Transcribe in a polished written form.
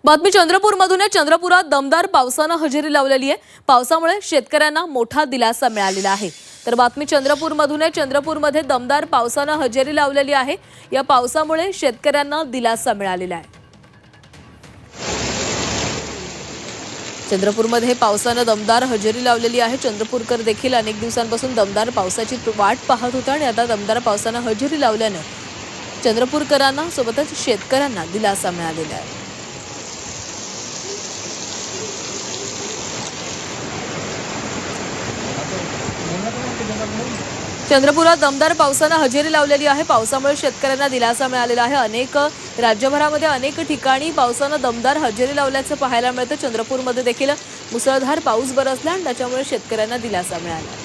बातमी चंद्रपूरमधून आहे। चंद्रपुरात दमदार पावसानं हजेरी लावलेली आहे। पावसामुळे शेतकऱ्यांना मोठा दिलासा मिळालेला आहे। तर बातमी चंद्रपूरमधून आहे। चंद्रपूरमध्ये दमदार पावसानं हजेरी लावलेली आहे। या पावसामुळे शेतकऱ्यांना दिलासा मिळालेला आहे। चंद्रपूरमध्ये पावसानं दमदार हजेरी लावलेली आहे। चंद्रपूरकर देखील अनेक दिवसांपासून दमदार पावसाची वाट पाहत होता आणि आता दमदार पावसानं हजेरी लावल्याने चंद्रपूरकरांना सोबतच शेतकऱ्यांना दिलासा मिळालेला आहे। चंद्रपुरात दमदार पावसानं हजेरी लावलेली आहे। पावसामुळे शेतकऱ्यांना दिलासा मिळालेला आहे। अनेक राज्यभरामध्ये अनेक ठिकाणी पावसानं दमदार हजेरी लावल्याचं पाहायला मिळतं। चंद्रपूरमध्ये देखील मुसळधार पाऊस बरसला आणि त्याच्यामुळे शेतकऱ्यांना दिलासा मिळाला।